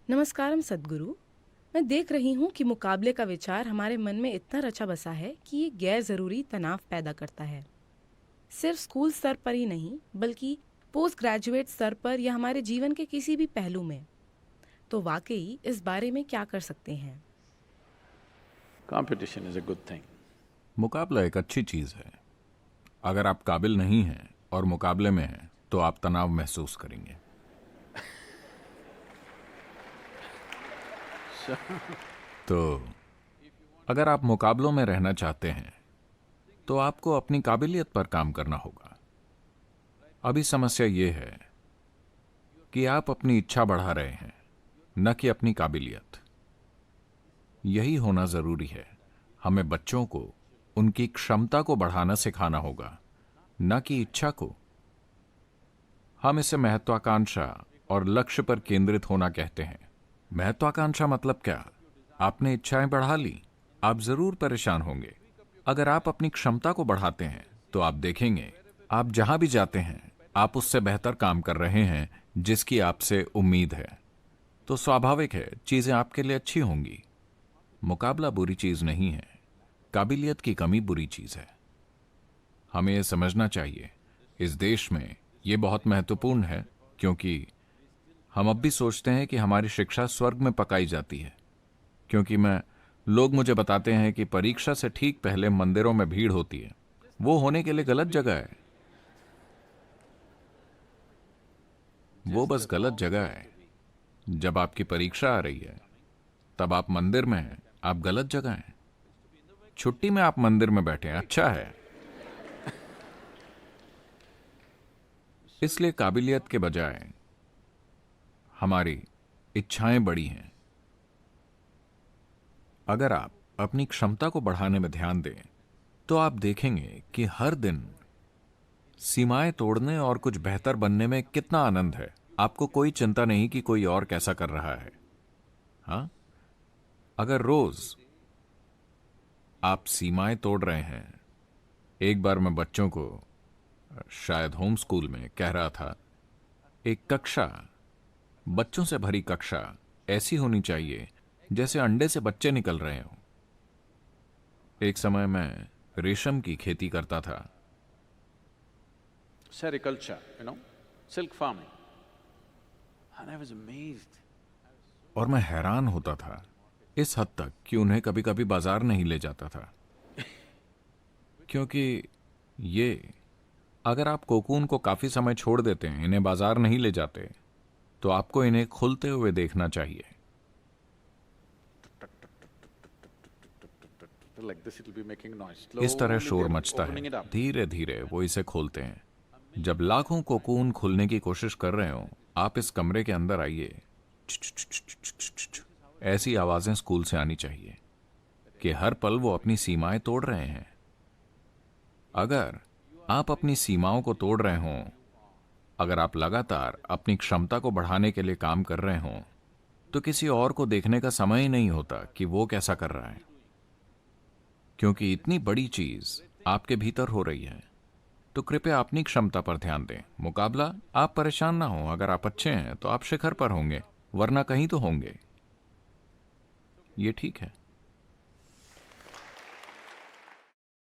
नमस्कारम सद्गुरु। मैं देख रही हूँ कि मुकाबले का विचार हमारे मन में इतना रचा बसा है कि ये गैर ज़रूरी तनाव पैदा करता है। सिर्फ स्कूल स्तर पर ही नहीं, बल्कि पोस्ट ग्रेजुएट स्तर पर या हमारे जीवन के किसी भी पहलू में। तो वाकई इस बारे में क्या कर सकते हैं? Competition is a good thing. मुकाबला एक अच्छी चीज है। अगर आप काबिल नहीं हैं और मुकाबले में हैं तो आप तनाव महसूस करेंगे। तो अगर आप मुकाबलों में रहना चाहते हैं तो आपको अपनी काबिलियत पर काम करना होगा। अभी समस्या ये है कि आप अपनी इच्छा बढ़ा रहे हैं, न कि अपनी काबिलियत। यही होना जरूरी है। हमें बच्चों को उनकी क्षमता को बढ़ाना सिखाना होगा, न कि इच्छा को। हम इसे महत्वाकांक्षा और लक्ष्य पर केंद्रित होना कहते हैं। महत्वाकांक्षा मतलब क्या? आपने इच्छाएं बढ़ा ली, आप जरूर परेशान होंगे। अगर आप अपनी क्षमता को बढ़ाते हैं तो आप देखेंगे आप जहां भी जाते हैं आप उससे बेहतर काम कर रहे हैं जिसकी आपसे उम्मीद है। तो स्वाभाविक है चीजें आपके लिए अच्छी होंगी। मुकाबला बुरी चीज नहीं है, काबिलियत की कमी बुरी चीज है। हमें यह समझना चाहिए। इस देश में यह बहुत महत्वपूर्ण है क्योंकि हम अब भी सोचते हैं कि हमारी शिक्षा स्वर्ग में पकाई जाती है। क्योंकि लोग मुझे बताते हैं कि परीक्षा से ठीक पहले मंदिरों में भीड़ होती है। वो होने के लिए गलत जगह है। वो बस गलत जगह है। जब आपकी परीक्षा आ रही है तब आप मंदिर में हैं, आप गलत जगह हैं। छुट्टी में आप मंदिर में बैठे हैं, अच्छा है। इसलिए काबिलियत के बजाय हमारी इच्छाएं बड़ी हैं। अगर आप अपनी क्षमता को बढ़ाने में ध्यान दें तो आप देखेंगे कि हर दिन सीमाएं तोड़ने और कुछ बेहतर बनने में कितना आनंद है। आपको कोई चिंता नहीं कि कोई और कैसा कर रहा है। हाँ, अगर रोज आप सीमाएं तोड़ रहे हैं। एक बार मैं बच्चों को शायद होम स्कूल में कह रहा था, एक कक्षा, बच्चों से भरी कक्षा ऐसी होनी चाहिए जैसे अंडे से बच्चे निकल रहे हों। एक समय मैं रेशम की खेती करता था। Sericulture, silk farming. And I was amazed. और मैं हैरान होता था इस हद तक कि उन्हें कभी कभी बाजार नहीं ले जाता था। क्योंकि ये, अगर आप कोकून को काफी समय छोड़ देते हैं, इन्हें बाजार नहीं ले जाते, तो आपको इन्हें खुलते हुए देखना चाहिए। Like this, it'll be making noise. इस तरह Slowly शोर they're मचता opening it है। up. धीरे धीरे वो इसे खोलते हैं। जब लाखों कोकून खुलने की कोशिश कर रहे हो, आप इस कमरे के अंदर आइए। ऐसी आवाजें स्कूल से आनी चाहिए कि हर पल वो अपनी सीमाएं तोड़ रहे हैं। अगर आप अपनी सीमाओं को तोड़ रहे हों, अगर आप लगातार अपनी क्षमता को बढ़ाने के लिए काम कर रहे हों, तो किसी और को देखने का समय ही नहीं होता कि वो कैसा कर रहा है। क्योंकि इतनी बड़ी चीज आपके भीतर हो रही है। तो कृपया अपनी क्षमता पर ध्यान दें। मुकाबला, आप परेशान ना हो। अगर आप अच्छे हैं तो आप शिखर पर होंगे, वरना कहीं तो होंगे। ये ठीक है।